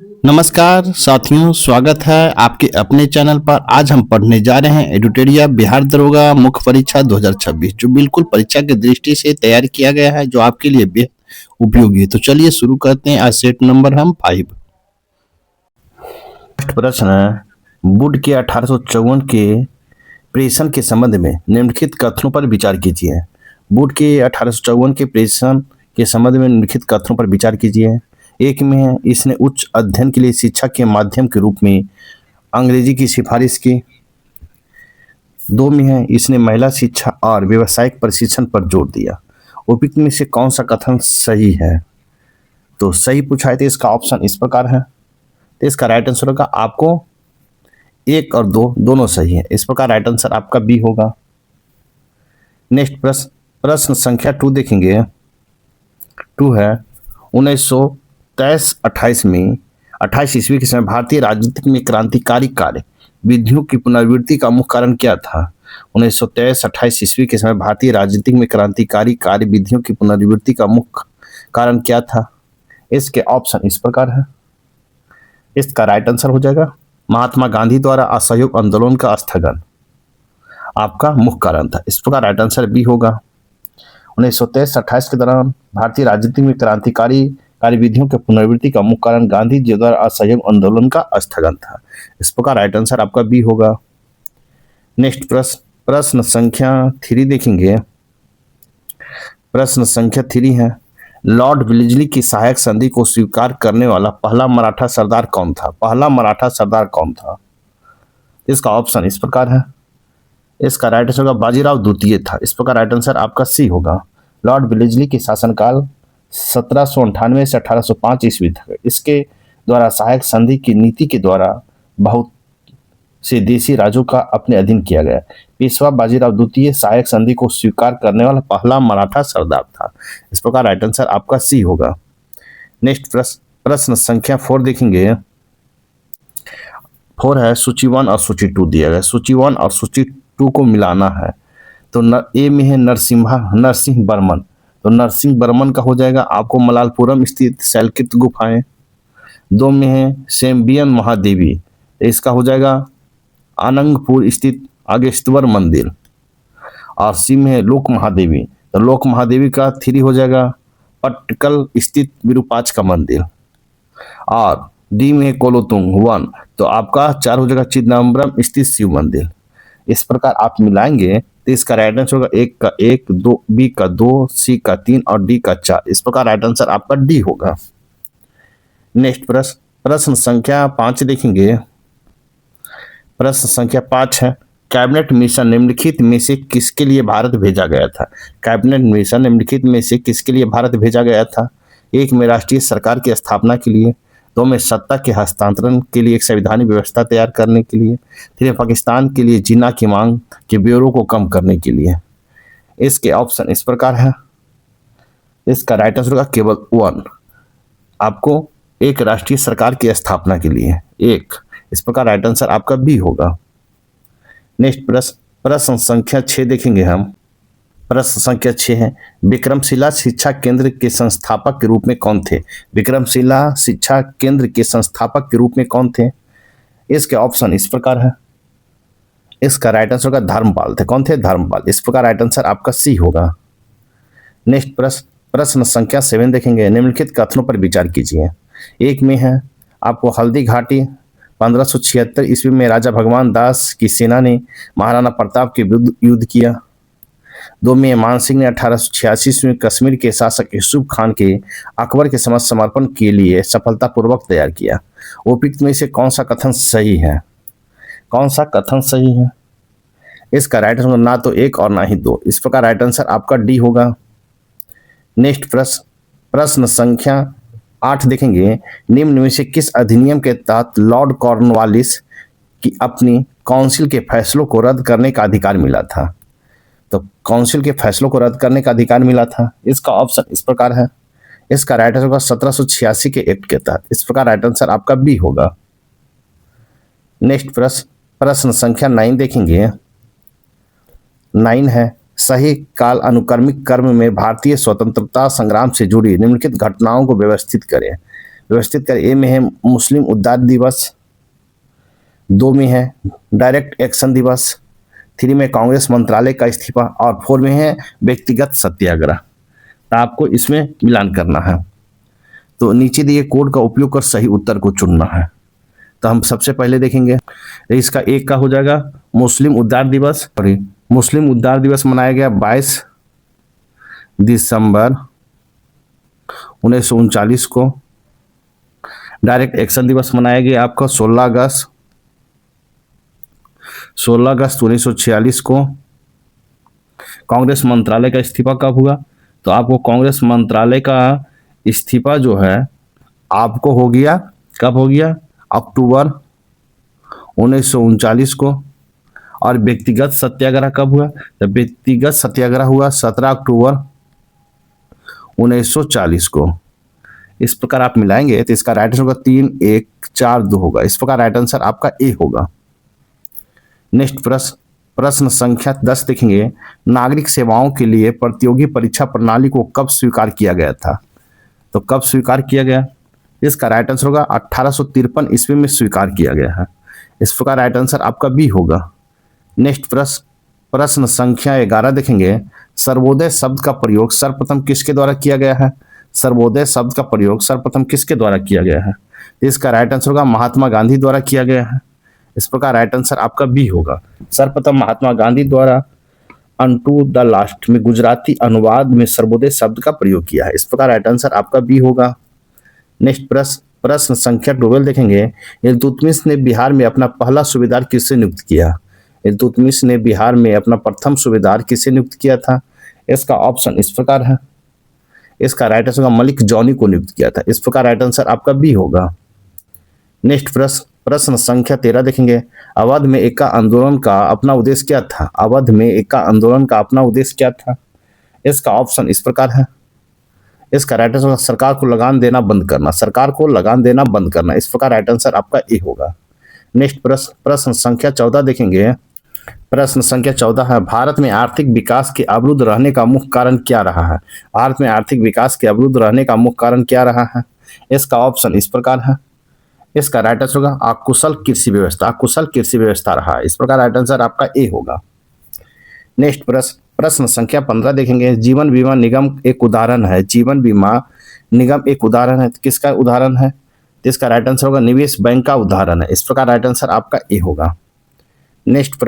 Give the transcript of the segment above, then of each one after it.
नमस्कार साथियों, स्वागत है आपके अपने चैनल पर। आज हम पढ़ने जा रहे हैं एडुटेरिया बिहार दरोगा मुख्य परीक्षा 2026, जो बिल्कुल परीक्षा की दृष्टि से तैयार किया गया है, जो आपके लिए बेहद उपयोगी है। तो चलिए शुरू करते हैं। आज सेट नंबर हम 5। प्रश्न है, वुड के 1854 के प्रेषण के संबंध में निम्नलिखित कथनों पर विचार कीजिए। वुड के 1854 के प्रेषण के संबंध में निम्नलिखित कथनों पर विचार कीजिए। एक में है, इसने उच्च अध्ययन के लिए शिक्षा के माध्यम के रूप में अंग्रेजी की सिफारिश की। दो में है, इसने महिला शिक्षा और व्यावसायिक प्रशिक्षण पर जोर दिया। उपयुक्त में से कौन सा कथन सही है? तो सही पूछा है तो इसका ऑप्शन इस प्रकार है। तो इसका राइट आंसर होगा, आपको एक और दो दोनों सही है। इस प्रकार राइट आंसर आपका बी होगा। नेक्स्ट प्रश्न संख्या 2 देखेंगे। 2 है, 1923-28 में 28 ईस्वी के समय भारतीय राजनीति में क्रांतिकारी कार्य विधियों की पुनरावृत्ति का मुख्य कारण क्या था? 1923-28 ईस्वी के समय भारतीय राजनीति में क्रांतिकारी कार्य विधियों की पुनरावृत्ति का मुख्य कारण क्या था? इसके ऑप्शन इस प्रकार है। इसका राइट आंसर हो जाएगा, महात्मा गांधी द्वारा असहयोग आंदोलन का स्थगन आपका मुख्य कारण था। इस प्रकार राइट आंसर बी होगा। 1923-28 के दौरान भारतीय राजनीति में क्रांतिकारी कार्यविधियों के पुनरावृत्ति का मुख्य कारण गांधी जी द्वारा असहयोग आंदोलन का स्थगन था। इस प्रकार राइट आंसर आपका बी होगा। नेक्स्ट प्रश्न संख्या 3 देखेंगे। प्रश्न संख्या 3 है, लॉर्ड विलिजली की सहायक संधि को स्वीकार करने वाला पहला मराठा सरदार कौन था? पहला मराठा सरदार कौन था? इसका ऑप्शन इस प्रकार है। इसका राइट आंसर होगा, बाजीराव द्वितीय था। इस प्रकार राइट आंसर आपका सी होगा। लॉर्ड विलिजली के शासनकाल 1798 से 1805 ईस्वी तक इसके द्वारा सहायक संधि की नीति के द्वारा बहुत से देशी राज्यों का अपने अधीन किया गया। पेशवा बाजीराव द्वितीय सहायक संधि को स्वीकार करने वाला पहला मराठा सरदार था। इस प्रकार राइट आंसर आपका सी होगा। नेक्स्ट प्रश्न संख्या 4 देखेंगे। 4 है, सूची 1 और सूची 2 दिया गया। सूची 1 और सूची 2 को मिलाना है। तो ए में है नरसिंह बर्मन। तो नरसिंह बर्मन का हो जाएगा आपको मलालपुरम स्थित शैलकृत गुफाएं। 2 में है सेम्बियन महादेवी, इसका हो जाएगा आनंदपुर स्थित आगेश्वर मंदिर। और सी में है लोक महादेवी। तो लोक महादेवी का 3 हो जाएगा पटकल स्थित विरूपाक्ष मंदिर। और डी में है कोलोतुंग 1, तो आपका 4 हो जाएगा चिदम्बरम स्थित शिव मंदिर। इस प्रकार आप मिलाएंगे तो इसका राइट आंसर होगा 1 का 1, 2 बी का 2, सी का 3 और डी का 4। इस प्रकार राइट आंसर आपका डी होगा। नेक्स्ट प्रश्न संख्या 5 देखेंगे। प्रश्न संख्या 5 है, कैबिनेट मिशन निम्नलिखित में से किसके लिए भारत भेजा गया था? कैबिनेट मिशन निम्नलिखित में से किसके लिए भारत भेजा गया था? 1 में राष्ट्रीय सरकार की स्थापना के लिए। 2 में सत्ता के हस्तांतरण के लिए एक संवैधानिक व्यवस्था तैयार करने के लिए। 3 पाकिस्तान के लिए जिना की मांग के ब्यूरो को कम करने के लिए। इसके ऑप्शन इस प्रकार है। इसका राइट आंसर होगा केवल 1, आपको एक राष्ट्रीय सरकार की स्थापना के लिए 1। इस प्रकार राइट आंसर आपका बी होगा। नेक्स्ट प्रश्न संख्या 6 देखेंगे हम। प्रश्न संख्या 6 है, विक्रमशिला शिक्षा केंद्र के संस्थापक के रूप में कौन थे? विक्रमशिला शिक्षा केंद्र के संस्थापक के रूप में कौन थे? इसके ऑप्शन इस प्रकार है। इसका राइट आंसर होगा धर्मपाल थे। कौन थे? धर्मपाल। इस प्रकार राइट आंसर आपका सी होगा। नेक्स्ट प्रश्न संख्या 7 देखेंगे। निम्नलिखित कथनों पर विचार कीजिए। 1 में है आपको हल्दी घाटी 1576 ईस्वी में राजा भगवान दास की सेना ने महाराणा प्रताप के विरुद्ध युद्ध किया। 2 में मान सिंह ने 1886 में कश्मीर के शासक यूसुफ खान के अकबर के समक्ष समर्पण के लिए सफलतापूर्वक तैयार किया। उपयुक्त में से कौन सा कथन सही है? कौन सा कथन सही है? इसका राइट आंसर ना तो 1 और ना ही 2। इस प्रकार राइट आंसर आपका डी होगा। नेक्स्ट प्रश्न संख्या 8 देखेंगे। निम्न में से किस अधिनियम के तहत लॉर्ड कॉर्नवालिस की अपनी काउंसिल के फैसलों को रद्द करने का अधिकार मिला था? तो काउंसिल के फैसलों को रद्द करने का अधिकार मिला था। इसका ऑप्शन इस प्रकार है। इसका राइट आंसर होगा 1786 के एक्ट के तहत। इस प्रकार राइट आंसर आपका बी होगा। नेक्स्ट प्रश्न संख्या 9 देखेंगे। 9 है, सही काल अनुक्रमिक क्रम में भारतीय स्वतंत्रता संग्राम से जुड़ी निम्नलिखित घटनाओं को व्यवस्थित करें। व्यवस्थित कर। ए में है मुस्लिम उद्धार दिवस, 2 में है डायरेक्ट एक्शन दिवस, 3 में कांग्रेस मंत्रालय का इस्तीफा और 4 में है व्यक्तिगत सत्याग्रह। तो आपको इसमें मिलान करना है। तो नीचे दिए कोड का उपयोग कर सही उत्तर को चुनना है। तो हम सबसे पहले देखेंगे इसका एक का हो जाएगा मुस्लिम उद्धार दिवस। सॉरी, मुस्लिम उद्धार दिवस मनाया गया 22 दिसंबर 1939 को। डायरेक्ट एक्शन दिवस मनाया गया आपका 16 अगस्त 1946 को। कांग्रेस मंत्रालय का इस्तीफा कब हुआ? तो आपको कांग्रेस मंत्रालय का इस्तीफा जो है आपको हो गया, कब हो गया? अक्टूबर 1939 को। और व्यक्तिगत सत्याग्रह कब हुआ? तो व्यक्तिगत सत्याग्रह हुआ 17 अक्टूबर 1940 को। इस प्रकार आप मिलाएंगे तो इसका राइट आंसर होगा 3, 1, 4, 2 होगा। इस प्रकार राइट आंसर आपका ए होगा। नेक्स्ट प्रश्न संख्या 10 देखेंगे। नागरिक सेवाओं के लिए प्रतियोगी परीक्षा प्रणाली को कब स्वीकार किया गया था? तो कब स्वीकार किया गया? इसका राइट आंसर होगा 1853 ईस्वी में स्वीकार किया गया है। इस प्रकार राइट आंसर आपका बी होगा। नेक्स्ट प्रश्न संख्या 11 देखेंगे। सर्वोदय शब्द का प्रयोग सर्वप्रथम किसके द्वारा किया गया है? सर्वोदय शब्द का प्रयोग सर्वप्रथम किसके द्वारा किया गया है? इसका राइट आंसर होगा महात्मा गांधी द्वारा किया गया है। इस प्रकार राइट आंसर आपका बी होगा। सर्वप्रथम महात्मा गांधी द्वारा अनटू द लास्ट में गुजराती अनुवाद में सर्वोदय शब्द का प्रयोग किया है। इस प्रकार राइट आंसर आपका बी होगा। नेक्स्ट प्रश्न संख्या 12 देखेंगे। इल्तुतमिश ने बिहार में अपना पहला सूबेदार किससे नियुक्त किया? इल्तुतमिश ने बिहार में अपना प्रथम सूबेदार किससे नियुक्त किया था? इसका ऑप्शन इस प्रकार है। इसका राइट आंसर मलिक जॉनी को नियुक्त किया था। इस प्रकार राइट आंसर आपका बी होगा। नेक्स्ट प्रश्न संख्या 13 देखेंगे। अवध में एका आंदोलन का अपना उद्देश्य क्या था? अवध में एका आंदोलन का अपना उद्देश्य क्या था? इसका ऑप्शन इस प्रकार है। इसका राइट आंसर सरकार को लगान देना बंद करना। सरकार को लगान देना बंद करना। इस प्रकार राइट आंसर आपका ए होगा। नेक्स्ट प्रश्न संख्या 14 देखेंगे। प्रश्न संख्या 14 है। भारत में आर्थिक विकास के अवरुद्ध रहने का मुख्य कारण क्या रहा है? भारत में आर्थिक विकास के अवरुद्ध रहने का मुख्य कारण क्या रहा है? इसका ऑप्शन इस प्रकार है। इसका राइट आंसर होगा अकुशल कृषि व्यवस्था। अकुशल कृषि व्यवस्था रहा है। इस प्रकार राइट आंसर आपका ए होगा। नेक्स्ट प्रश्न संख्या 15 देखेंगे। जीवन बीमा निगम एक उदाहरण है। जीवन बीमा निगम एक उदाहरण है। किसका उदाहरण है? तो इसका राइट आंसर होगा निवेश बैंक का उदाहरण है। इस प्रकार राइट आंसर आपका ए होगा। नेक्स्ट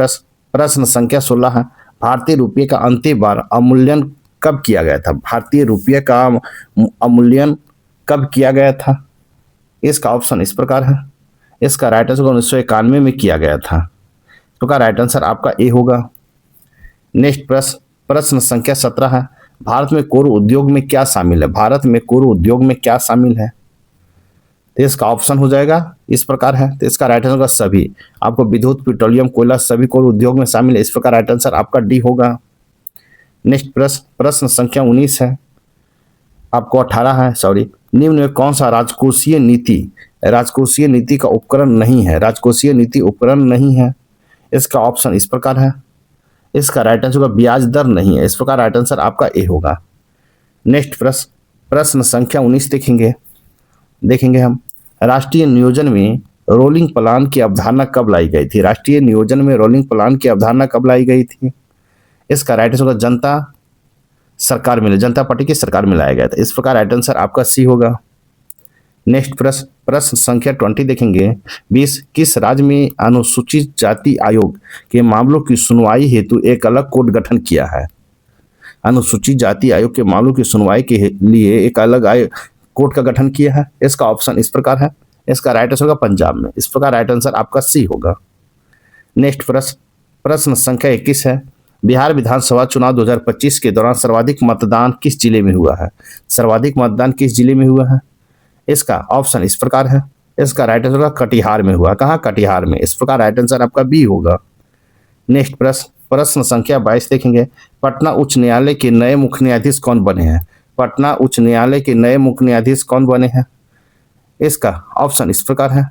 प्रश्न संख्या 16 है। भारतीय रुपये का अंतिम बार अवमूल्यन कब किया गया था? भारतीय रुपये का अवमूल्यन कब किया गया था? इसका ऑप्शन इस प्रकार है। इसका राइट आंसर 1991 में किया गया था। तो का राइट आंसर आपका ए होगा। नेक्स्ट प्रश्न संख्या 17 है। भारत में कोर उद्योग में क्या शामिल है? भारत में कोर उद्योग में क्या शामिल है? तो इसका ऑप्शन हो जाएगा इस प्रकार है। तो इसका राइट आंसर होगा सभी। आपको विद्युत, पेट्रोलियम, कोयला सभी कोर उद्योग में शामिल है। इस प्रकार राइट आंसर आपका डी होगा। नेक्स्ट प्रश्न संख्या 19 है। आपको 18 है, सॉरी। निम्न में कौन सा राजकोषीय नीति का उपकरण नहीं है? राजकोषीय नीति उपकरण नहीं है। इसका ऑप्शन इस प्रकार है। इसका राइट आंसर होगा ब्याज दर नहीं है। इस प्रकार राइट आंसर आपका ए होगा। नेक्स्ट प्रश्न संख्या 19 देखेंगे हम। राष्ट्रीय नियोजन में रोलिंग प्लान की अवधारणा कब लाई गई थी? राष्ट्रीय नियोजन में रोलिंग प्लान की अवधारणा कब लाई गई थी? इसका राइट आंसर होगा जनता पार्टी की सरकार में लाया गया था। इस प्रकार राइट आंसर आपका सी होगा। नेक्स्ट प्रश्न संख्या 20 देखेंगे। 20 किस राज्य में अनुसूचित जाति आयोग के मामलों की सुनवाई हेतु एक अलग कोर्ट गठन किया है? अनुसूचित जाति आयोग के मामलों की सुनवाई के लिए एक अलग कोर्ट का गठन किया है। इसका ऑप्शन इस प्रकार है। इसका राइट आंसर होगा पंजाब में। इस प्रकार राइट आंसर आपका सी होगा। नेक्स्ट प्रश्न संख्या 21 है। बिहार विधानसभा चुनाव 2025 के दौरान सर्वाधिक मतदान किस जिले में हुआ है? सर्वाधिक मतदान किस जिले में हुआ है? इसका ऑप्शन इस प्रकार है। इसका राइट आंसर होगा कटिहार में हुआ। कहाँ? कटिहार में। इस प्रकार राइट आंसर आपका बी होगा। नेक्स्ट प्रश्न संख्या 22 देखेंगे। पटना उच्च न्यायालय के नए मुख्य न्यायाधीश कौन बने हैं? पटना उच्च न्यायालय के नए मुख्य न्यायाधीश कौन बने हैं? इसका ऑप्शन इस प्रकार है।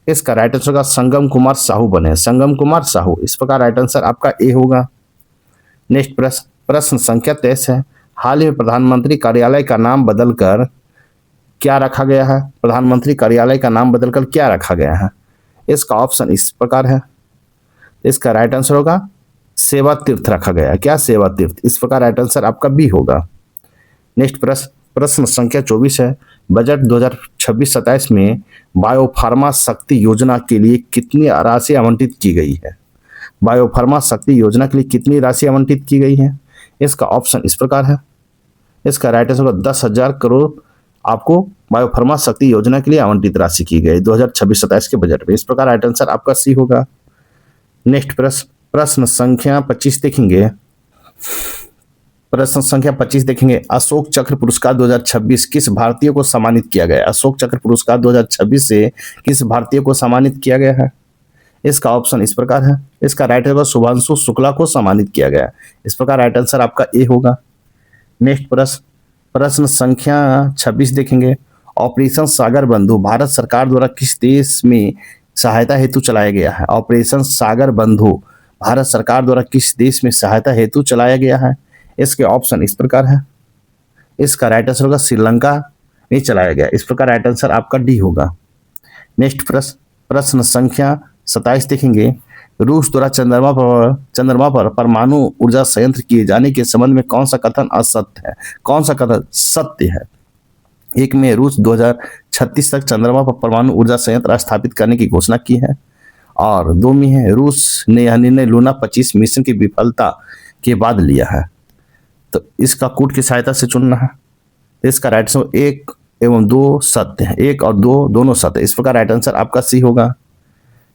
इसका राइट आंसर होगा संगम कुमार साहू बने हैं। संगम कुमार साहू। इस प्रकार राइट आंसर आपका ए होगा। नेक्स्ट प्रश्न संख्या 23 है। हाल ही में प्रधानमंत्री कार्यालय का नाम बदलकर क्या रखा गया है? प्रधानमंत्री कार्यालय का नाम बदलकर क्या रखा गया है? इसका ऑप्शन इस प्रकार है। इसका राइट आंसर होगा सेवा तीर्थ रखा गया है। क्या? सेवा तीर्थ। इस प्रकार राइट आंसर आपका बी होगा। नेक्स्ट प्रश्न संख्या 24 है। बजट 2026-27 में बायोफार्मा शक्ति योजना के लिए कितनी राशि आवंटित की गई है? बायोफार्मा शक्ति योजना के लिए कितनी राशि आवंटित की गई है? इसका ऑप्शन इस प्रकार है। इसका राइट आंसर होगा 10,000 करोड़ आपको बायोफार्मा शक्ति योजना के लिए आवंटित राशि की गई 2026-27 के बजट में। इस प्रकार राइट आंसर आपका सी होगा। नेक्स्ट प्रश्न संख्या 25 देखेंगे। प्रश्न संख्या 25 देखेंगे। अशोक चक्र पुरस्कार 2026 किस भारतीय को सम्मानित किया गया? अशोक चक्र पुरस्कार 2026 से किस भारतीय को सम्मानित किया गया है? इसका ऑप्शन इस प्रकार है। इसका राइट आंसर शुभांशु शुक्ला को सम्मानित किया गया। इस प्रकार राइट आंसर आपका ए होगा। नेक्स्ट प्रश्न संख्या 26 देखेंगे। ऑपरेशन सागर बंधु भारत सरकार द्वारा किस देश में सहायता हेतु चलाया गया है? ऑपरेशन सागर बंधु भारत सरकार द्वारा किस देश में सहायता हेतु चलाया गया है? इसके ऑप्शन इस प्रकार है। इसका राइट आंसर होगा श्रीलंका में चलाया गया। इस प्रकार राइट आंसर आपका डी होगा। नेक्स्ट प्रश्न संख्या 27 देखेंगे। रूस द्वारा चंद्रमा पर परमाणु ऊर्जा संयंत्र किए जाने के संबंध में कौन सा कथन असत्य है? कौन सा कथन सत्य है? एक में रूस 2036 तक चंद्रमा पर परमाणु ऊर्जा संयंत्र स्थापित करने की घोषणा की है, और दो में है रूस ने यह निर्णय लूना 25 मिशन की विफलता के बाद लिया है। तो इसका कूट की सहायता से चुनना है। तो इसका राइट आंसर 1 एवं 2 सत्य है। 1 और 2 दोनों सत्य। इस प्रकार राइट आंसर आपका सी होगा।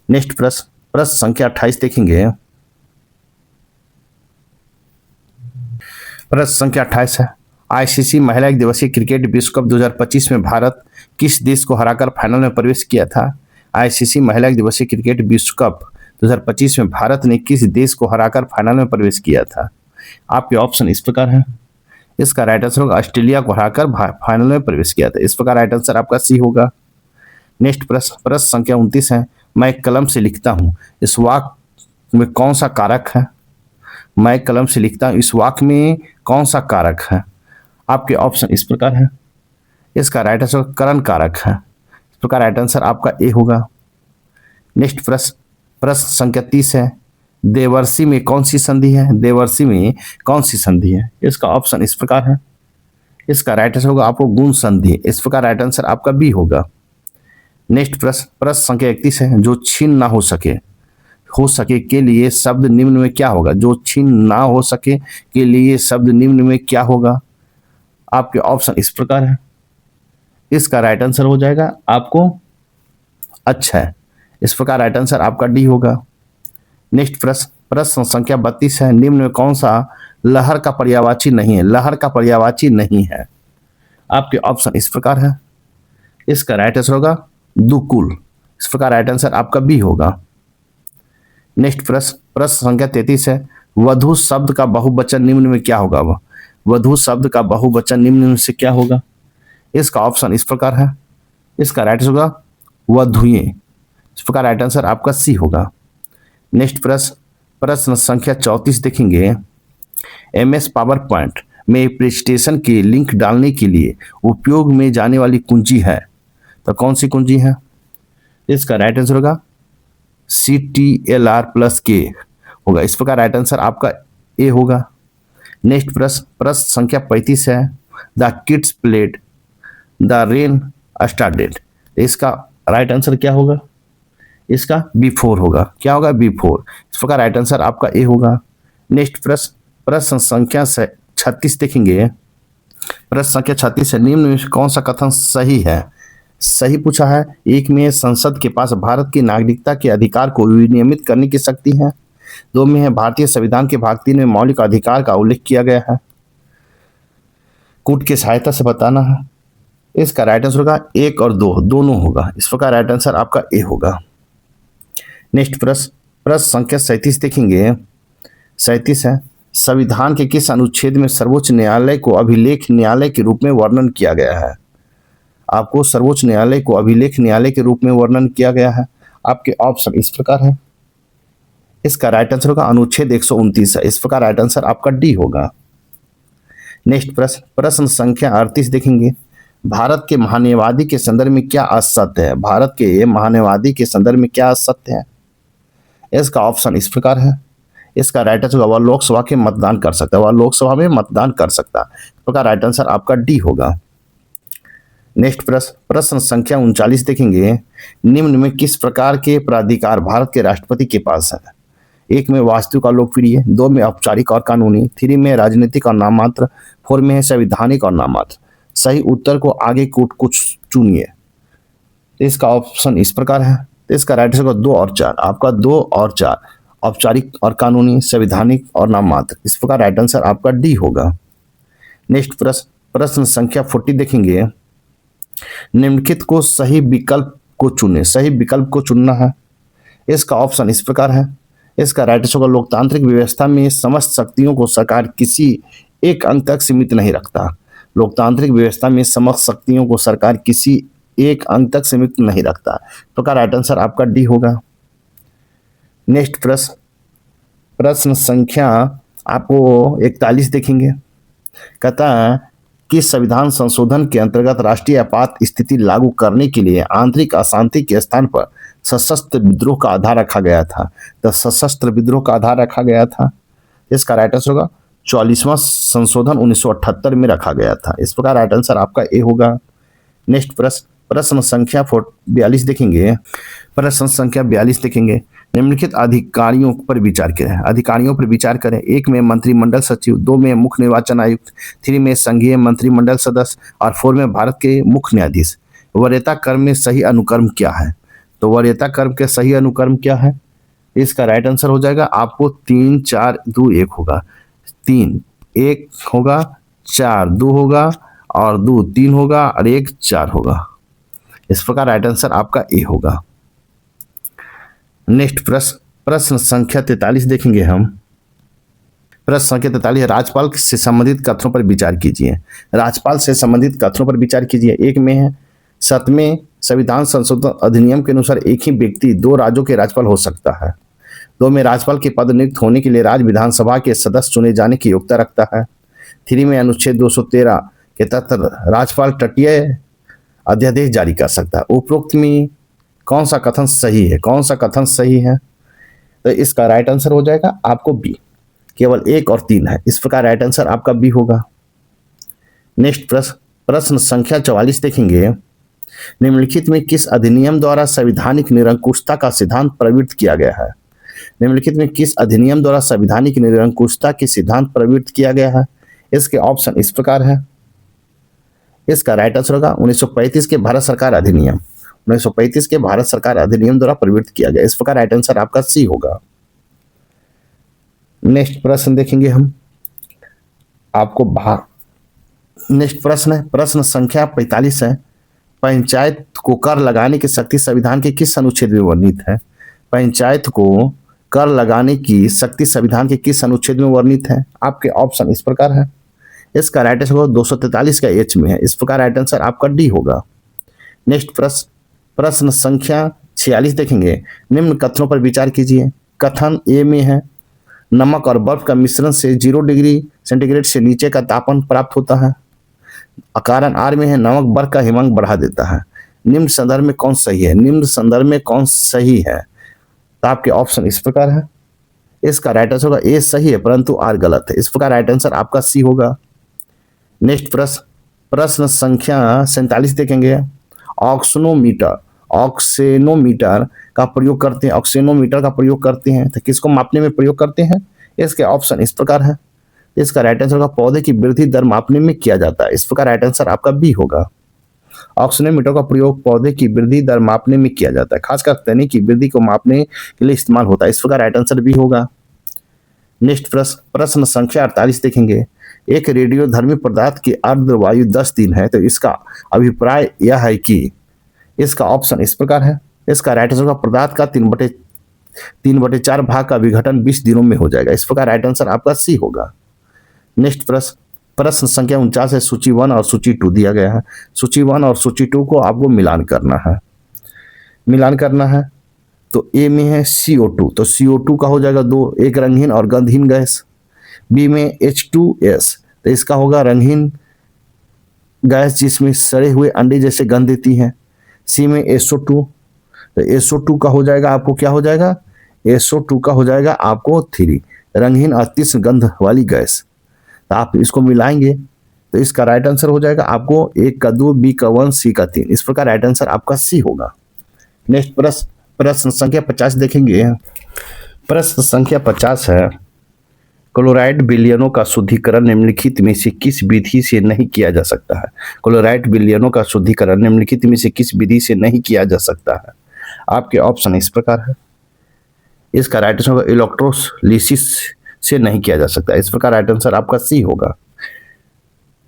नेक्स्ट प्रश्न संख्या 28 देखेंगे। प्रश्न संख्या 28 है। आईसीसी महिला एक दिवसीय क्रिकेट विश्व कप 2025 में भारत किस देश को हराकर फाइनल में प्रवेश किया था? आईसीसी महिला एक दिवसीय क्रिकेट विश्व कप 2025 में भारत ने किस देश को हराकर फाइनल में प्रवेश किया था? आपके ऑप्शन इस प्रकार है। इसका राइट आंसर होगा ऑस्ट्रेलिया को हराकर फाइनल में प्रवेश किया था। इस प्रकार राइट आंसर आपका सी होगा। नेक्स्ट प्रश्न संख्या 29 है। मैं एक कलम से लिखता हूँ, इस वाक्य में कौन सा कारक है? मैं एक कलम से लिखता हूँ, इस वाक्य में कौन सा कारक है? आपके ऑप्शन इस प्रकार है। इसका राइट आंसर करण कारक है। इस प्रकार राइट आंसर आपका ए होगा। नेक्स्ट प्रश्न संख्या 30 है। देवर्षि में कौन सी संधि है? देवर्षि में कौन सी संधि है? इसका ऑप्शन इस प्रकार है। इसका राइट आंसर होगा आपको गुण संधि। इस प्रकार राइट आंसर आपका बी होगा। नेक्स्ट प्रश्न संख्या 31 है। जो छीन ना हो सके के लिए शब्द निम्न में क्या होगा? जो छीन ना हो सके के लिए शब्द निम्न में क्या होगा? आपके ऑप्शन इस प्रकार है। इसका राइट आंसर हो जाएगा आपको अच्छा है। इस प्रकार राइट आंसर आपका डी होगा। नेक्स्ट प्रश्न संख्या 32 है। निम्न में कौन सा लहर का पर्यायवाची नहीं है? लहर का पर्यायवाची नहीं है। आपके ऑप्शन इस प्रकार है। इसका राइट आंसर होगा दुकुल। इस प्रकार राइट आंसर आपका बी होगा। नेक्स्ट प्रश्न संख्या 33 है। वधु शब्द का बहुवचन निम्न में क्या होगा? वधु शब्द का बहुवचन निम्न में से क्या होगा? इसका ऑप्शन इस प्रकार है। इसका राइट आंसर होगा वधुएं। इस प्रकार राइट आंसर आपका सी होगा। नेक्स्ट प्रश्न संख्या 34 देखेंगे। MS पावर पॉइंट में प्रेजेंटेशन के लिंक डालने के लिए उपयोग में जाने वाली कुंजी है, तो कौन सी कुंजी है? इसका राइट आंसर होगा CTLR+K होगा। इस प्रकार राइट आंसर आपका ए होगा। नेक्स्ट प्रश्न संख्या 35 है। The kids played the rain started. इसका राइट आंसर क्या होगा? इसका B4 होगा। क्या होगा? B4। इस प्रकार राइट आंसर आपका ए होगा। नेक्स्ट प्रश्न संख्या 36 देखेंगे। प्रश्न संख्या 36 है। निम्न में कौन सा कथन सही है? सही पूछा है। एक में संसद के पास भारत की नागरिकता के अधिकार को विनियमित करने की शक्ति है। दो में है भारतीय संविधान के भाग 3 में मौलिक अधिकार का उल्लेख किया गया है। कूट की सहायता से बताना है। इसका राइट आंसर होगा 1 और 2 दोनों होगा। इस प्रकार राइट आंसर आपका ए होगा। नेक्स्ट प्रश्न संख्या 37 देखेंगे। 37 है। संविधान के किस अनुच्छेद में सर्वोच्च न्यायालय को अभिलेख न्यायालय के रूप में वर्णन किया गया है? आपको सर्वोच्च न्यायालय को अभिलेख न्यायालय के रूप में वर्णन किया गया है। आपके ऑप्शन इस प्रकार है। इसका राइट आंसर होगा अनुच्छेद 129 है। इस प्रकार राइट आंसर आपका डी होगा। नेक्स्ट प्रश्न संख्या 38 देखेंगे। भारत के महान्यवादी के संदर्भ में क्या असत्य है? भारत के महान्यवादी के संदर्भ में क्या असत्य है? इसका ऑप्शन इस प्रकार है। इसका राइट आंसर होगा वह लोकसभा के मतदान कर सकता है, वह लोकसभा में मतदान कर सकता है। इस प्रकार राइट आंसर आपका डी होगा। नेक्स्ट प्रश्न संख्या 39 देखेंगे। निम्न में किस प्रकार के प्राधिकार भारत के राष्ट्रपति के पास है? 1 में वास्तविक और लोकप्रिय, 2 में औपचारिक और कानूनी, 3 में राजनीतिक और नाममात्र, 4 में है संवैधानिक और नाममात्र। सही उत्तर को आगे कुछ चुनिए। इसका ऑप्शन इस प्रकार है। तो इसका राइट आंसर 2 और 4, आपका 2 और 4, औपचारिक और कानूनी, संवैधानिक और नाममात्र। इस प्रकार राइट आंसर आपका डी होगा। नेक्स्ट प्रश्न संख्या 40 देखेंगे। निम्नलिखित को सही विकल्प को चुने, सही विकल्प को चुनना है। इसका ऑप्शन इस प्रकार है। इसका राइट आंसर होगा लोकतांत्रिक व्यवस्था में समस्त शक्तियों को सरकार किसी एक अंक तक सीमित नहीं रखता। लोकतांत्रिक व्यवस्था में समस्त शक्तियों को सरकार किसी एक अंक तक सीमित नहीं रखता। तो का राइट आंसर आपका डी होगा। नेक्स्ट प्रश्न संख्या आपको 41 देखेंगे। कहता है कि संविधान संशोधन के अंतर्गत राष्ट्रीय आपात स्थिति लागू करने के लिए आंतरिक अशांति के स्थान पर सशस्त्र विद्रोह का आधार रखा गया था। तो सशस्त्र विद्रोह का आधार रखा गया था। इसका राइट आंसर होगा 44वां संशोधन 1978 में रखा गया था। इस प्रकार राइट आंसर आपका ए होगा। नेक्स्ट प्रश्न संख्या 42 देखेंगे। प्रश्न संख्या 42 देखेंगे। निम्नलिखित अधिकारियों पर विचार करें। अधिकारियों पर विचार करें। 1 में मंत्रिमंडल सचिव, 2 में मुख्य निर्वाचन आयुक्त, 3 में संघीय मंत्रिमंडल सदस्य और 4 में भारत के मुख्य न्यायाधीश। वरीयता क्रम में सही अनुक्रम क्या है? तो वरीयता क्रम के सही अनुक्रम क्या है? इसका राइट आंसर हो जाएगा आपको 3 4 2 1 होगा। 3 1 होगा, 4 2 होगा और 2 3 होगा और 1 4 होगा। इस प्रकार राइट आंसर आपका ए होगा। नेक्स्ट प्रश्न संख्या 43 देखेंगे हम। प्रश्न संख्या 43 राज्यपाल से संबंधित कथनों पर विचार कीजिए। राज्यपाल से संबंधित कथनों पर विचार कीजिए। 1 में है 7वें संविधान संशोधन अधिनियम के अनुसार एक ही व्यक्ति 2 राज्यों के राज्यपाल हो सकता है। 2 में राज्यपाल के पद नियुक्त होने के लिए राज्य विधानसभा के सदस्य चुने जाने की योग्यता रखता है। 3 में अनुच्छेद 213 के तहत राज्यपाल तटीय अध्यादेश जारी कर सकता है। उपरोक्त में कौन सा कथन सही है? कौन सा कथन सही है? तो इसका राइट आंसर हो जाएगा आपको बी। केवल 1 और 3 है। इस प्रकार राइट आंसर आपका बी होगा। नेक्स्ट प्रश्न संख्या 44 देखेंगे। निम्नलिखित में किस अधिनियम द्वारा संवैधानिक निरंकुशता का सिद्धांत प्रवृत्त किया गया है? निम्नलिखित में किस अधिनियम द्वारा संवैधानिक निरंकुशता के सिद्धांत प्रवृत्त किया गया है? इसके ऑप्शन इस प्रकार है। इसका राइट आंसर होगा 1935 के भारत सरकार अधिनियम। 1935 के भारत सरकार अधिनियम द्वारा प्रवृत्त किया गया। इस प्रकार राइट आंसर आपका सी होगा। नेक्स्ट प्रश्न देखेंगे हम आपको नेक्स्ट प्रश्न है प्रश्न संख्या 45 है। पंचायत को कर लगाने की शक्ति संविधान के किस अनुच्छेद में वर्णित है? पंचायत को कर लगाने की शक्ति संविधान के किस अनुच्छेद में वर्णित है? आपके ऑप्शन इस प्रकार है। इसका राइट आंसर 243 का एच में है। इस प्रकार राइट आंसर आपका डी होगा। नेक्स्ट प्रश्न संख्या 46 देखेंगे। निम्न कथनों पर विचार कीजिए। कथन ए में है नमक और बर्फ का मिश्रण से 0 डिग्री सेंटीग्रेड से नीचे का तापमान प्राप्त होता है। कारण आर में है नमक बर्फ का हिमांक बढ़ा देता है। निम्न संदर्भ में कौन सही है? निम्न संदर्भ में कौन सही है? तो आपके ऑप्शन इस प्रकार है। इसका राइट आंसर होगा ए सही है परंतु आर गलत है। इस प्रकार राइट आंसर आपका सी होगा। नेक्स्ट प्रश्न संख्या 47 देखेंगे। ऑक्सेनोमीटर का प्रयोग करते हैं। ऑक्सेनोमीटर का प्रयोग करते हैं तो किसको मापने में प्रयोग करते हैं? इसके ऑप्शन इस प्रकार है। इसका राइट आंसर होगा पौधे की वृद्धि दर मापने में किया जाता है। इस प्रकार राइट आंसर आपका बी होगा। ऑक्सेनोमीटर का प्रयोग पौधे की वृद्धि दर मापने में किया जाता है। खासकर तने की वृद्धि को मापने के लिए इस्तेमाल होता है। इस प्रकार राइट आंसर बी होगा। नेक्स्ट प्रश्न संख्या 48 देखेंगे। एक रेडियोधर्मी पदार्थ की अर्धवायु 10 दिन है तो इसका अभिप्राय यह है कि इसका ऑप्शन इस प्रकार है। इसका राइट आंसर होगा पदार्थ का 3/4 भाग का विघटन 20 दिनों में हो जाएगा। इस प्रकार राइट आंसर आपका सी होगा। नेक्स्ट प्रश्न संख्या 49 है। सूची 1 और सूची 2 दिया गया है। सूची 1 और सूची 2 को आपको मिलान करना है। तो ए में है CO2 तो CO2 का हो जाएगा 2, एक रंगहीन और गंधहीन गैस। बी में H2S तो इसका होगा रंगहीन गैस जिसमें सड़े हुए अंडे जैसे गंध देती है। सी में SO2, तो SO2 का हो जाएगा आपको क्या हो जाएगा, SO2 का हो जाएगा आपको 3, रंगहीन और तीक्ष्ण गंध वाली गैस। तो आप इसको मिलाएंगे तो इसका राइट आंसर हो जाएगा आपको A का 2, B का 1, C का 3। इस प्रकार राइट आंसर आपका C होगा। नेक्स्ट प्रश्न संख्या 50 देखेंगे। प्रश्न संख्या 50 है, क्लोराइड विलयनों का शुद्धिकरण निम्नलिखित में से किस विधि से नहीं किया जा सकता है। क्लोराइड विलयनों का शुद्धिकरण निम्नलिखित में से किस विधि से नहीं किया जा सकता है। आपके ऑप्शन इस प्रकार है। इसका राइट आंसर होगा इलेक्ट्रोलिसिस से नहीं किया जा सकता। इस प्रकार राइट आंसर आपका सी होगा।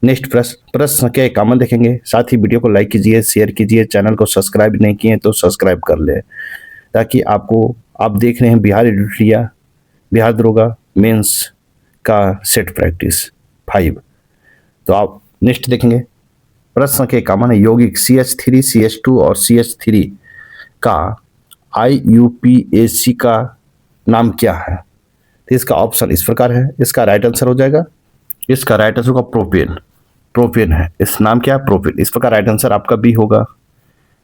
नेक्स्ट प्रश्न संख्या 51 देखेंगे। साथ ही वीडियो को लाइक कीजिए, शेयर कीजिए, चैनल को सब्सक्राइब नहीं किए तो सब्सक्राइब कर ले, ताकि आप देख रहे हैं बिहार एडिटोरिया, बिहार दरोगा मेंस का सेट प्रैक्टिस 5। तो आप नेक्स्ट देखेंगे। प्रश्न संख्या 51 है, यौगिक CH3, CH2 और CH3 का IUPAC का नाम क्या है। तो इसका ऑप्शन इस प्रकार है। इसका राइट आंसर हो जाएगा, इसका राइट आंसर होगा प्रोपेन है। इस नाम क्या है, प्रोपेन। इस प्रकार राइट आंसर आपका बी होगा।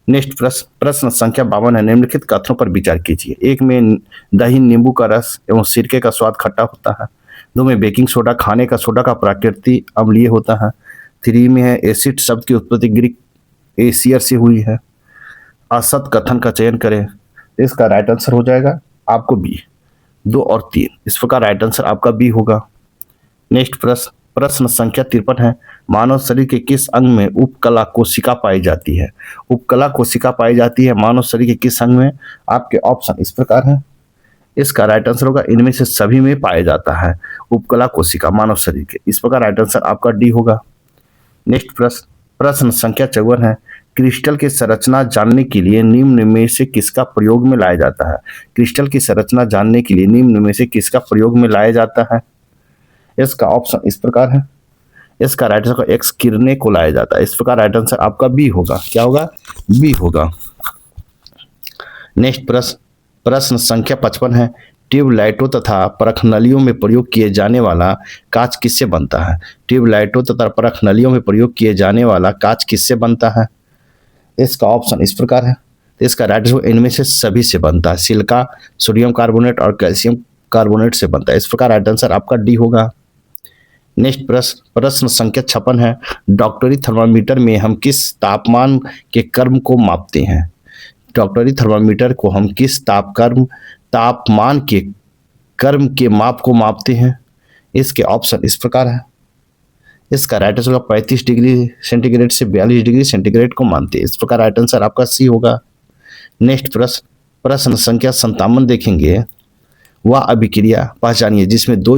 नेक्स्ट प्रश्न संख्या 52 है, निम्नलिखित कथनों पर विचार कीजिए। 1 में दही, नींबू का रस एवं सिरके का स्वाद खट्टा होता है। 2 में बेकिंग सोडा, खाने का सोडा का प्राकृतिक अम्लीय होता है। 3 में है एसिड शब्द की उत्पत्ति ग्रीक एसियर से हुई है। असत कथन का चयन करें। इसका राइट आंसर हो जाएगा आपको बी, 2 और 3। इस प्रकार राइट आंसर आपका बी होगा। नेक्स्ट प्रश्न संख्या 53 है, मानव शरीर के किस अंग में उपकला कोशिका पाई जाती है। उपकला कोशिका पाई जाती है मानव शरीर के किस अंग में। आपके ऑप्शन इस प्रकार है। इसका राइट आंसर होगा इनमें से सभी में पाया जाता है उपकला कोशिका मानव शरीर के। इस प्रकार राइट आंसर आपका डी होगा। नेक्स्ट प्रश्न संख्या 54 है, क्रिस्टल की संरचना जानने के लिए निम्न में से किसका प्रयोग में लाया जाता है। क्रिस्टल की संरचना जानने के लिए निम्न में से किसका प्रयोग में लाया जाता है। इसका ऑप्शन इस प्रकार है। इसका राइट आंसर एक्स किरणें को लाया जाता है। इस प्रकार राइट आंसर आपका बी होगा। क्या होगा, बी होगा। नेक्स्ट प्रश्न संख्या 55 है, ट्यूबलाइटों तथा परख नलियों में प्रयोग किए जाने वाला कांच किससे बनता है। ट्यूबलाइटों तथा परख नलियों में प्रयोग किए जाने वाला कांच किससे बनता है। इसका ऑप्शन इस प्रकार है। इसका राइट आंसर इनमें से सभी से बनता है। सिलिका, सोडियम कार्बोनेट और कैल्शियम कार्बोनेट से बनता है। इस प्रकार राइट आंसर आपका डी होगा। नेक्स्ट प्रश्न संख्या 56 है, डॉक्टरी थर्मामीटर में हम किस तापमान के कर्म को मापते हैं। डॉक्टरी थर्मामीटर को हम किस तापमान के कर्म के माप को मापते हैं। इसके ऑप्शन इस प्रकार है। इसका राइट आंसर 35 डिग्री सेंटीग्रेड से 42 डिग्री सेंटीग्रेड को मानते हैं। इस प्रकार राइट आंसर आपका सी होगा। नेक्स्ट प्रश्न संख्या 57 देखेंगे। वह अभिक्रिया पहचानिए जिसमें 2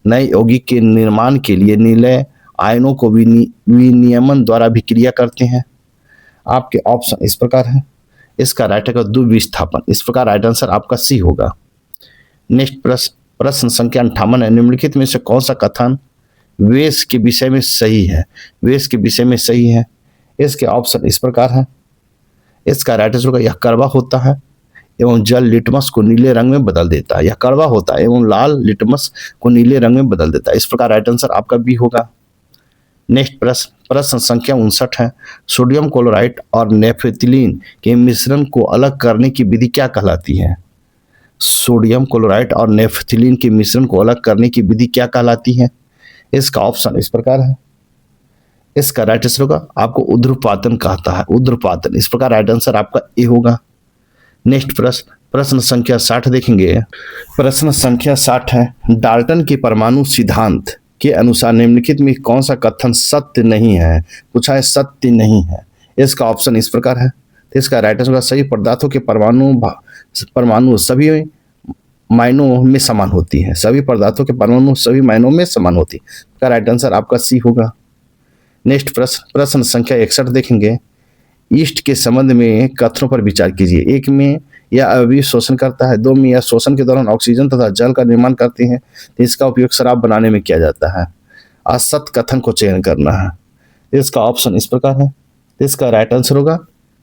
नए यौगिक के निर्माण के लिए नीले आयनों को विनियमन द्वारा अभिक्रिया करते हैं। आपके ऑप्शन इस प्रकार है। इसका राइट आंसर द्विविस्थापन। इस प्रकार राइट आंसर आपका सी होगा। नेक्स्ट प्रश्न संख्या 58 है, निम्नलिखित में से कौन सा कथन वेश के विषय में सही है। वेश के विषय में सही है। इसके ऑप्शन इस प्रकार है। इसका राइट आंसर होगा, यह कड़वा होता है एवं जल लिटमस को नीले रंग में बदल देता है। यह कड़वा होता है एवं लाल लिटमस को नीले रंग में बदल देता है। इस प्रकार राइट आंसर आपका बी होगा। नेक्स्ट प्रश्न संख्या 59 है, सोडियम क्लोराइड और नेफेथिलीन के मिश्रण को अलग करने की विधि क्या कहलाती है। सोडियम क्लोराइड और नेफेथिलीन के मिश्रण को अलग करने की विधि क्या कहलाती है। इसका ऑप्शन इस प्रकार है। इसका राइट आंसर होगा आपको ऊर्ध्वपातन कहता है, ऊर्ध्वपातन। इस प्रकार राइट आंसर आपका ए होगा। नेक्स्ट प्रश्न संख्या 60 देखेंगे। प्रश्न संख्या 60 है, डाल्टन के परमाणु सिद्धांत के अनुसार निम्नलिखित में कौन सा कथन सत्य नहीं है। पूछा है सत्य नहीं है। इसका ऑप्शन इस प्रकार है। तो इसका राइट आंसर होगा, सभी पदार्थों के परमाणु सभी मायनों में समान होती है। सभी पदार्थों के परमाणु सभी मायनों में समान होती है। इसका राइट आंसर आपका सी होगा। नेक्स्ट प्रश्न संख्या 61 देखेंगे। ईस्ट के संबंध में कथनों पर विचार कीजिए। 1 में यह अवयवी शोषण करता है। 2 में यह शोषण के दौरान ऑक्सीजन तथा जल का निर्माण करते हैं। इसका उपयोग शराब बनाने में किया जाता है। असत कथन को चयन करना है। इसका ऑप्शन इस प्रकार है। इसका राइट आंसर होगा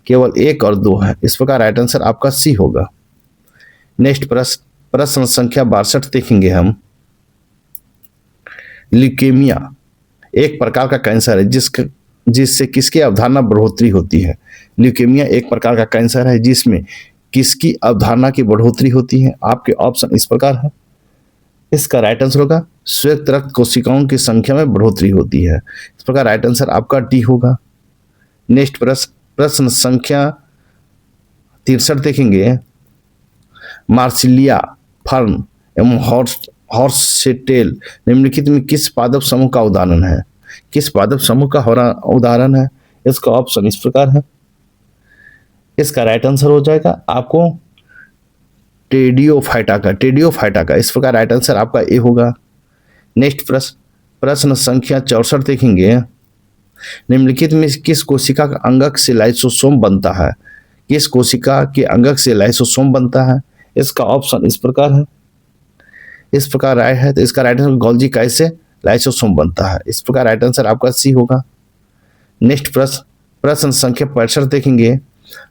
केवल 1 और 2 है। इस प्रकार राइट आंसर आपका सी होगा। नेक्स्ट प्रश्न संख्या 62 देखेंगे हम। ल्यूकेमिया एक प्रकार का कैंसर है जिससे किसकी अवधारणा बढ़ोतरी होती है। ल्यूकेमिया एक प्रकार का कैंसर है जिसमें किसकी अवधारणा की बढ़ोतरी होती है। आपके ऑप्शन इस प्रकार है। इसका राइट आंसर होगा श्वेत रक्त कोशिकाओं की संख्या में बढ़ोतरी होती है। इस प्रकार राइट आंसर आपका डी होगा। नेक्स्ट प्रश्न संख्या 63 देखेंगे। मार्सिलिया, फर्न एवं हॉर्सेटेल निम्नलिखित में किस पादप समूह का उदाहरण है? किस पादप समूह का उदाहरण है? इसका ऑप्शन इस प्रकार है। इसका राइट आंसर हो जाएगा आपको टेडियोफाइटा का। इस प्रकार राइट आंसर आपका ए होगा। नेक्स्ट प्रश्न संख्या 64 देखेंगे। निम्नलिखित में किस कोशिका का अंगक से लाइसोसोम बनता है? किस कोशिका के अंगक से लाइसोसोम बनता है? इसका ऑप्शन इस प्रकार है। इस प्रकार राइट है तो इसका राइट आंसर गोल्जी कैसे लाइसोसोम बनता है। इस प्रकार राइट आंसर आपका सी होगा। नेक्स्ट प्रश्न संख्या 65 देखेंगे।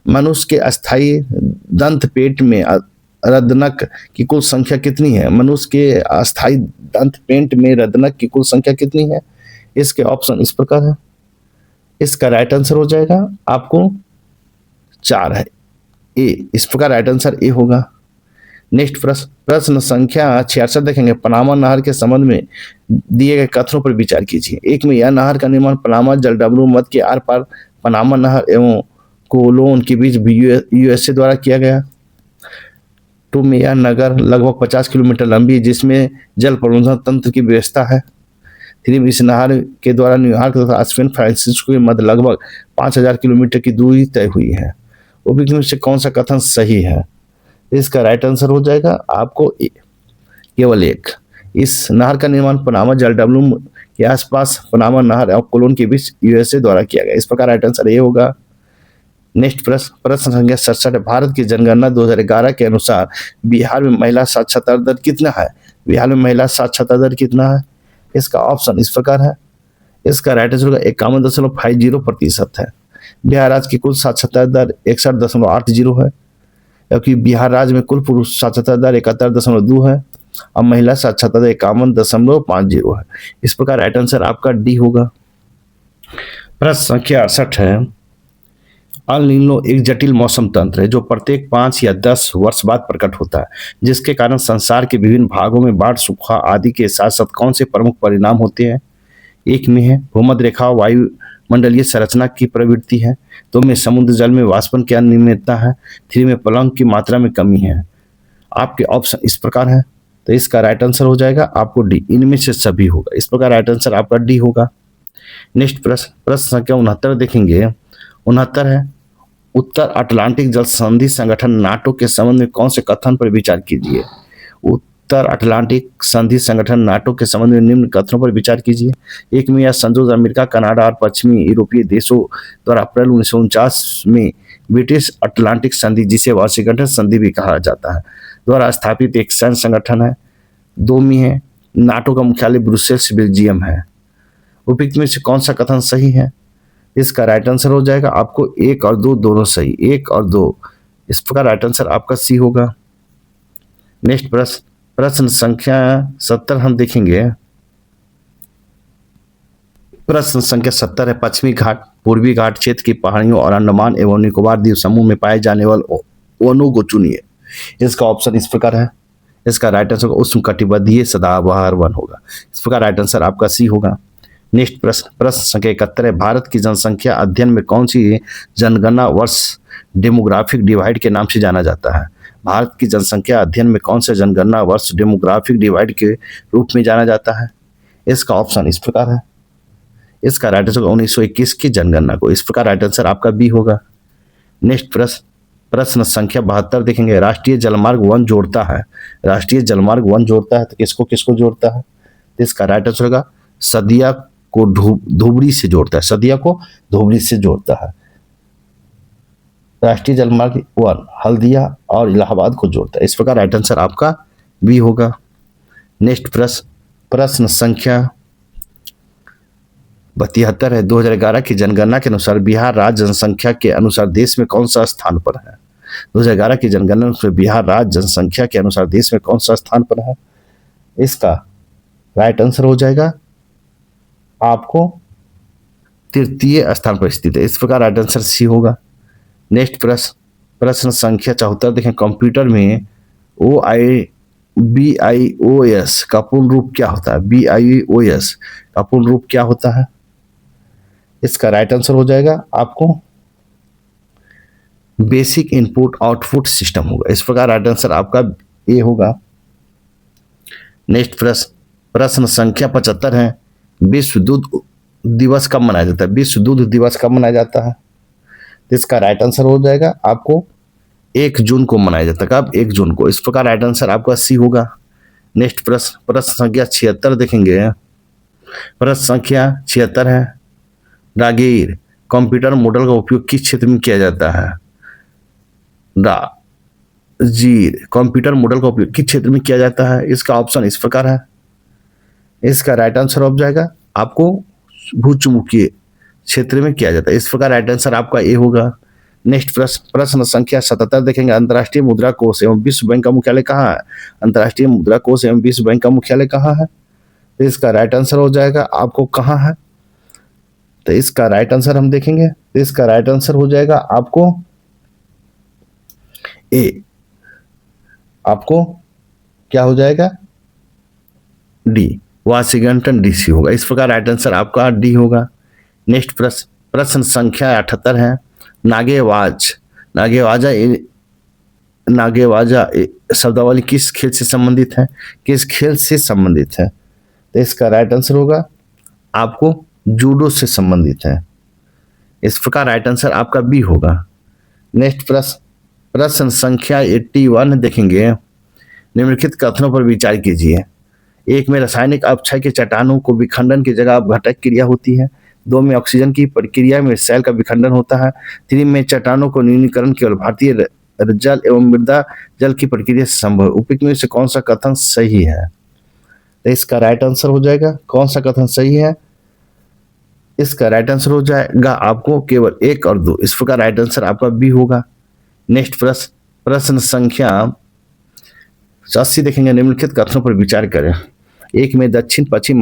मनुष्य के अस्थायी दंत पेट में रदनक की कुल संख्या कितनी है? मनुष्य के अस्थायी दंत पेट में रदनक की कुल संख्या कितनी है? इसके ऑप्शन इस प्रकार है। इसका राइट आंसर हो जाएगा आपको 4 है, ए। इस प्रकार राइट आंसर ए होगा। नेक्स्ट प्रश्न संख्या 66 देखेंगे। पनामा नहर के संबंध में दिए गए कथनों पर विचार कीजिए। एक में यह नहर का निर्माण पनामा जल डब्लू मध्य के आर पार पनामा नहर एवं कोलोन के बीच यूएसए द्वारा किया गया। 2 में यह नगर लगभग 50 किलोमीटर लंबी जिसमें जल प्रबंधन तंत्र की व्यवस्था है। 3 में इस नहर के द्वारा न्यूयॉर्क तथा सैन फ्रांसिस्को के मध्य लगभग 5000 किलोमीटर की दूरी तय हुई है। उपर्युक्त में से कौन सा कथन सही है? इसका राइट आंसर हो जाएगा आपको केवल एक। इस नहर का निर्माण पनामा जल डब्लू के आसपास पनामा नहर और कोलोन के बीच यूएसए द्वारा किया गया। इस प्रकार राइट आंसर ये होगा। नेक्स्ट प्रश्न संख्या 67। भारत की जनगणना 2011 के अनुसार बिहार में महिला साक्षरता दर कितना है? बिहार में महिला साक्षरता दर कितना है? इसका ऑप्शन इस प्रकार है। इसका राइट आंसर होगा 51.50% है। बिहार राज्य की कुल साक्षरता दर 61.80 है, क्योंकि बिहार राज्य में कुल पुरुष साक्षरता दर 71.2 है और महिला साक्षरता दर 51.50 है। इस प्रकार राइट आंसर आपका डी होगा। प्रश्न संख्या 68 है। अल नीनो एक जटिल मौसम तंत्र है जो प्रत्येक 5 या 10 वर्ष बाद प्रकट होता है, जिसके कारण संसार के विभिन्न भागों में बाढ़, सूखा आदि के साथ साथ कौन से प्रमुख परिणाम होते हैं? एक में है भूमध्य रेखा वायुमंडलीय संरचना की प्रवृत्ति है। 2 में समुद्र जल में वाष्पन की अनियमितता है। 3 में प्लवक की मात्रा में कमी है। आपके ऑप्शन इस प्रकार है तो इसका राइट आंसर हो जाएगा आपको डी। इनमें से सभी होगा। इस प्रकार राइट आंसर आपका डी होगा। नेक्स्ट प्रश्न संख्या 69 देखेंगे। 69 है उत्तर अटलांटिक जल संधि संगठन नाटो के संबंध में कौन से कथन पर विचार कीजिए? उत्तर अटलांटिक संधि संगठन नाटो के संबंध में निम्न कथनों पर विचार कीजिए। एक में यह संयुक्त अमेरिका, कनाडा और पश्चिमी यूरोपीय देशों द्वारा अप्रैल 1949 में ब्रिटिश अटलांटिक संधि, जिसे वाशिंगटन संधि भी कहा जाता है, द्वारा स्थापित एक सैन्य संगठन है। 2 में है नाटो का मुख्यालय ब्रुसेल्स, बेल्जियम है। उपयुक्त में से कौन सा कथन सही है? इसका राइट आंसर हो जाएगा आपको 1 और 2 दोनों सही। 1 और 2 इस प्रकार राइट आंसर आपका सी होगा। नेक्स्ट प्रश्न संख्या 70 हम देखेंगे। प्रश्न संख्या 70 है पश्चिमी घाट, पूर्वी घाट क्षेत्र की पहाड़ियों और अंडमान एवं निकोबार द्वीप समूह में पाए जाने वाले वनों को चुनिए। इसका ऑप्शन इस प्रकार है। इसका राइट आंसर उष्णकटिबंधीय सदाबहार वन होगा। इस प्रकार राइट आंसर आपका सी होगा। नेक्स्ट प्रश्न संख्या 71 है। भारत की जनसंख्या अध्ययन में कौन सी जनगणना वर्ष डेमोग्राफिक डिवाइड के नाम से जाना जाता है? भारत की जनसंख्या अध्ययन में कौन सा जनगणना वर्ष डेमोग्राफिक डिवाइड के रूप में जाना जाता है? इसका ऑप्शन इस प्रकार है। इसका राइट आंसर 1921 की जनगणना को। इस प्रकार राइट आंसर आपका बी होगा। नेक्स्ट प्रश्न संख्या 72 देखेंगे। राष्ट्रीय जलमार्ग वन जोड़ता है। राष्ट्रीय जलमार्ग वन जोड़ता है तो किसको किसको जोड़ता है? तो इसका राइट आंसर होगा सदिया को धुबरी से जोड़ता है। सदिया को धुबरी से जोड़ता है। राष्ट्रीय जलमार्ग वन हल्दिया और इलाहाबाद को जोड़ता है। इस प्रकार राइट आंसर आपका बी होगा। नेक्स्ट प्रश्न संख्या 72 है। 2011 की जनगणना के अनुसार बिहार राज्य जनसंख्या के अनुसार देश में कौन सा स्थान पर है? 2011 की जनगणना में बिहार राज्य जनसंख्या के अनुसार देश में कौन सा स्थान पर है? इसका राइट आंसर हो जाएगा आपको तृतीय स्थान पर स्थित है। इस प्रकार राइट आंसर सी होगा। नेक्स्ट प्रश्न संख्या 74 देखें। कंप्यूटर में BIOS का पूर्ण रूप क्या होता है? BIOS का पूर्ण रूप क्या होता है? इसका राइट आंसर हो जाएगा आपको बेसिक इनपुट आउटपुट सिस्टम होगा। इस प्रकार राइट आंसर आपका ए होगा। नेक्स्ट प्रश्न संख्या 75 है। विश्व दूध दिवस कब मनाया जाता है? विश्व दूध दिवस कब मनाया जाता है? इसका राइट आंसर हो जाएगा आपको 1 जून को मनाया जाता है। कब? 1 जून को। इस प्रकार राइट आंसर आपका सी होगा। नेक्स्ट प्रश्न संख्या 76 देखेंगे। प्रश्न संख्या 76 है। रागीर कंप्यूटर मॉडल का उपयोग किस क्षेत्र में किया जाता है? रागीर कंप्यूटर मॉडल का उपयोग किस क्षेत्र में किया जाता है? इसका ऑप्शन इस प्रकार है। इसका राइट आंसर हो जाएगा आपको भूचुंबकीय क्षेत्र में किया जाता है। इस प्रकार राइट आंसर आपका ए होगा। नेक्स्ट प्रश्न संख्या 77 देखेंगे। अंतर्राष्ट्रीय मुद्रा कोष एवं विश्व बैंक का मुख्यालय कहाँ है? अंतर्राष्ट्रीय मुद्रा कोष एवं विश्व बैंक का मुख्यालय कहाँ है? तो इसका राइट आंसर हो जाएगा आपको कहाँ है? तो इसका राइट आंसर हम देखेंगे। तो इसका राइट आंसर हो जाएगा आपको ए। आपको क्या हो जाएगा? डी, वाशिंगटन DC होगा। इस प्रकार राइट आंसर आपका डी होगा। नेक्स्ट प्रश्न संख्या 78 है। नागेवाजा शब्दावली किस खेल से संबंधित है? किस खेल से संबंधित है? तो इसका राइट आंसर होगा आपको जूडो से संबंधित है। इस प्रकार राइट आंसर आपका बी होगा। नेक्स्ट प्रश्न संख्या 81 देखेंगे। निम्नलिखित कथनों पर विचार कीजिए। 1 में रासायनिक अपक्षय के चट्टानों को विखंडन की जगह अपघटक क्रिया होती है। 2 में ऑक्सीजन की प्रक्रिया में सेल का विखंडन होता है। 3 में चट्टानों को न्यूनीकरण केवल भारतीय जल एवं मृदा जल की प्रक्रिया से संभव। उपयुक्त में से कौन सा कथन सही है? तो इसका राइट आंसर हो जाएगा कौन सा कथन सही है? इसका राइट आंसर हो जाएगा आपको केवल 1 और 2। इस प्रकार राइट आंसर आपका बी होगा। नेक्स्ट प्रश्न संख्या 80 देखेंगे। निम्नलिखित कथनों पर विचार करें। 1 में दक्षिण पश्चिम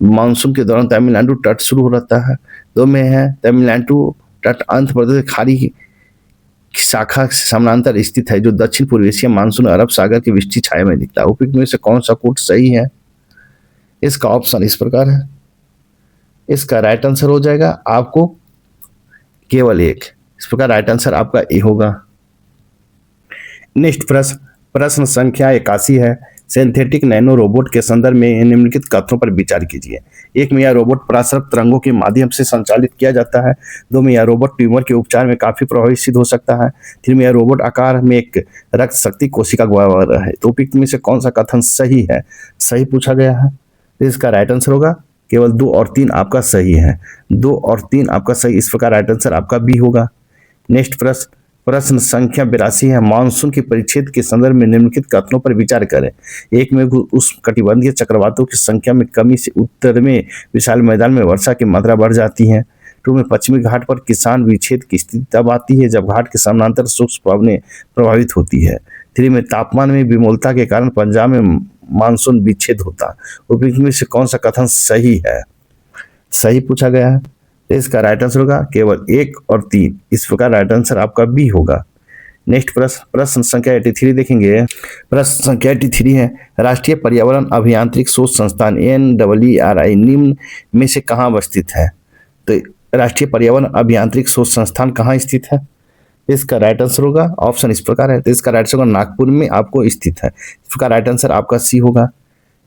मानसून के दौरान तमिलनाडु तट शुरू हो रहता है। 2 में है तमिलनाडु तट आंध्र प्रदेश खाड़ी की शाखा से समानांतर स्थित है जो दक्षिण पूर्व एशिया मानसून अरब सागर की विस्तृत छाया में दिखता है। उपयुक्त में से कौन सा कोट सही है? इसका ऑप्शन इस प्रकार है। इसका राइट आंसर हो जाएगा आपको केवल 1। इस प्रकार राइट आंसर आपका ए होगा। नेक्स्ट प्रश्न संख्या 81 है। सिंथेटिक नैनो रोबोट के संदर्भ में निम्नलिखित कथनों पर विचार कीजिए। 1 में यह रोबोट परासरक तरंगों के माध्यम से संचालित किया जाता है। 2 में यह रोबोट ट्यूमर के उपचार में काफी प्रभावी सिद्ध हो सकता है। 3 में यह रोबोट आकार में एक रक्त शक्ति कोशिका गवाह है। तो उपयुक्त में से कौन सा कथन सही है? सही पूछा गया है। तो इसका राइट आंसर होगा केवल 2 और 3 आपका सही है। 2 और 3 आपका सही। इस प्रकार राइट आंसर आपका बी होगा। नेक्स्ट प्रश्न संख्या 82 है। मानसून के परिच्छेद के संदर्भ में निम्नलिखित कथनों पर विचार करें। 1 में उष्णकटिबंधीय चक्रवातों की संख्या में कमी से उत्तर में विशाल मैदान में वर्षा की मात्रा बढ़ जाती है। 2 में पश्चिमी घाट पर किसान विच्छेद की स्थिति तब आती है जब घाट के समानांतर सूक्ष्म पवनें प्रभावित होती है। 3 में तापमान में विमूलता के कारण पंजाब में मानसून विच्छेद होता। उपयुक्त में से कौन सा कथन सही है? सही पूछा गया है। तो इसका राइट आंसर होगा केवल 1 और 3। इस प्रकार राइट आंसर आपका बी होगा। नेक्स्ट प्रश्न संख्या 83 देखेंगे। प्रश्न संख्या 83 है। राष्ट्रीय पर्यावरण अभियांत्रिक शोध संस्थान NEERI निम्न में से कहाँ अवस्थित है? तो राष्ट्रीय पर्यावरण अभियांत्रिक शोध संस्थान कहाँ स्थित है? इसका राइट आंसर होगा ऑप्शन इस प्रकार है। तो इसका राइट आंसर होगा नागपुर में आपको स्थित है। इसका राइट आंसर आपका सी होगा।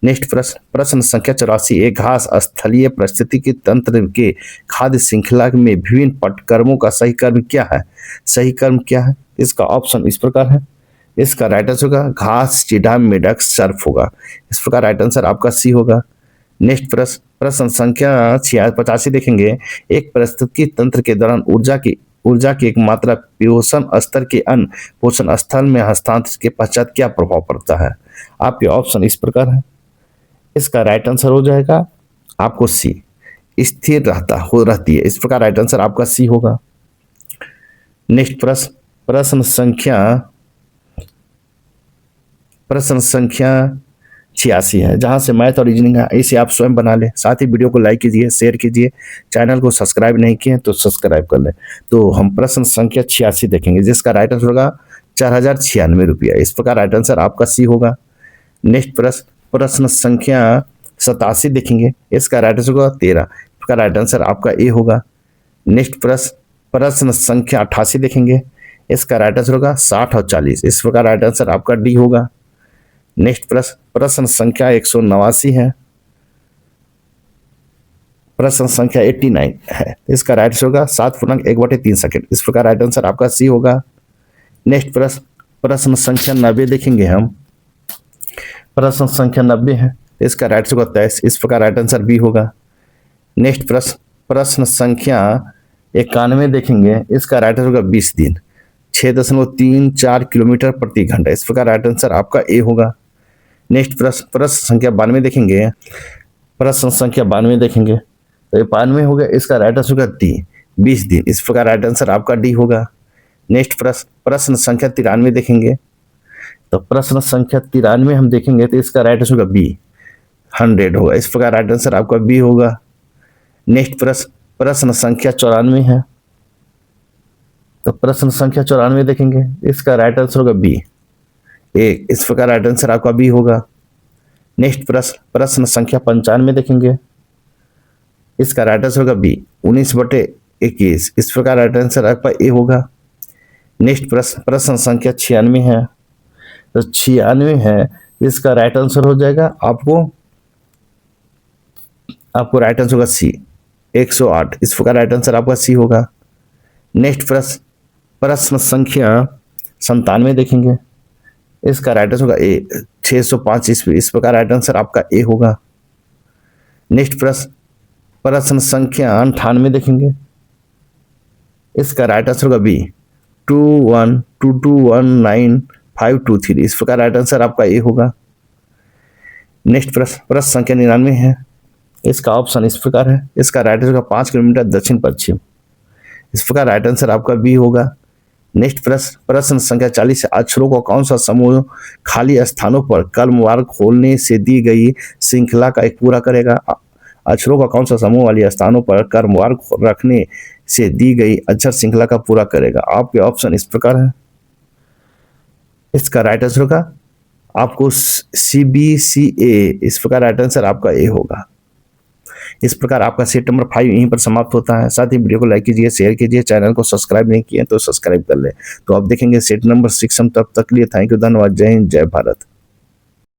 नेक्स्ट प्रश्न संख्या 84। एक घास स्थलीय पारिस्थितिकी तंत्र के खाद्य श्रृंखला में विभिन्न पटकर्मों का सही कर्म क्या है? सही कर्म क्या है? इसका ऑप्शन इस प्रकार है। इसका राइट आंसर होगा घास, चीढ़ा, मेढक, सर्फ होगा। इस प्रकार राइट आंसर आपका सी होगा। नेक्स्ट प्रश्न संख्या 85 देखेंगे। एक पारिस्थितिकी तंत्र के दौरान ऊर्जा की एक मात्रा पोषण स्तर के अन्य पोषण स्थल में हस्तांतरण के पश्चात क्या प्रभाव पड़ता है? आपके ऑप्शन इस प्रकार है। इसका राइट आंसर हो जाएगा आपको सी, स्थिर रहती है। इस प्रकार राइट आंसर आपका सी होगा। नेक्स्ट प्रश्न संख्या 86 है। जहाँ से मैथ और रीजनिंग है, इसे आप स्वयं बना लें। साथ ही वीडियो को लाइक कीजिए, शेयर कीजिए, चैनल को सब्सक्राइब नहीं किए तो सब्सक्राइब कर लें। तो हम प्रश्न संख्या 86 देखेंगे, जिसका राइट आंसर होगा 4096 रुपया। इस प्रकार राइट आंसर आपका सी होगा। नेक्स्ट प्रश्न संख्या 87 देखेंगे, इसका राइट आंसर होगा 13। इसका राइट आंसर आपका ए होगा। नेक्स्ट प्रश्न संख्या 88 देखेंगे, इसका राइट आंसर होगा 60 और 40। इस प्रकार राइट आंसर आपका डी होगा। नेक्स्ट प्रश्न संख्या 189 है, प्रश्न संख्या 89 है, इसका राइट आंसर होगा 7.1/3 सेकंड। इस प्रकार राइट आंसर आपका सी होगा। नेक्स्ट प्रश्न संख्या 90 देखेंगे हम, प्रश्न संख्या 90 है, इसका राइट आंसर होगा 23। इस प्रकार राइट आंसर बी होगा। नेक्स्ट प्रश्न संख्या 91 देखेंगे, इसका राइट आंसर होगा 20 दिन 6.34 किलोमीटर प्रति घंटा। इस प्रकार राइट आंसर आपका ए होगा। नेक्स्ट प्रश्न संख्या 92 देखेंगे, प्रश्न संख्या 92 देखेंगे, तो ये 92 हो गया, इसका राइट आंसर होगा डी 20 दिन। इस प्रकार राइट आंसर आपका डी होगा। नेक्स्ट प्रश्न संख्या 93 देखेंगे, तो प्रश्न संख्या 93 हम देखेंगे तो इसका राइट आंसर होगा बी 100 होगा। इस प्रकार राइट आंसर आपका बी होगा। नेक्स्ट प्रश्न संख्या 94 है, तो प्रश्न संख्या 94 देखेंगे, इसका राइट आंसर होगा बी 1। इस प्रकार राइट आंसर आपका बी होगा। नेक्स्ट प्रश्न संख्या 95 देखेंगे, इसका राइट आंसर होगा बी 19/21। इस प्रकार राइट आंसर आपका ए होगा। नेक्स्ट प्रश्न संख्या 96 है, तो 96 है, इसका राइट आंसर हो जाएगा आपको राइट आंसर होगा सी 108। इस प्रकार राइट आंसर आपका सी होगा। नेक्स्ट प्रश्न संख्या 97 देखेंगे, इसका राइट आंसर होगा ए 605 ईस्वी। इस प्रकार राइट आंसर आपका ए होगा। नेक्स्ट प्रश्न संख्या 98 देखेंगे, इसका राइट आंसर होगा बी 21221953। इस प्रकार राइट आंसर आपका ए होगा। नेक्स्ट प्रश्न संख्या 99 है, इसका ऑप्शन इस प्रकार है, इसका राइट आंसर होगा 5 किलोमीटर दक्षिण पश्चिम। इस प्रकार राइट आंसर आपका बी होगा। नेक्स्ट प्रश्न संख्या 40 है, अक्षरों का कौन सा समूह खाली स्थानों पर क्रमवार खोलने से दी गई श्रृंखला का एक पूरा करेगा। अक्षरों का कौन सा समूह वाले स्थानों पर क्रमवार रखने से दी गई अक्षर श्रृंखला का पूरा करेगा। आपके ऑप्शन इस प्रकार है, इसका राइट आंसर होगा आपको CBCA। इस प्रकार राइट आंसर आपका ए होगा। इस प्रकार आपका सेट नंबर 5 यहीं पर समाप्त होता है। साथ ही वीडियो को लाइक कीजिए, शेयर कीजिए, चैनल को सब्सक्राइब नहीं किए तो सब्सक्राइब कर ले। तो आप देखेंगे सेट नंबर 6 हम तब तक लिए। थैंक यू, धन्यवाद, जय हिंद, जय भारत।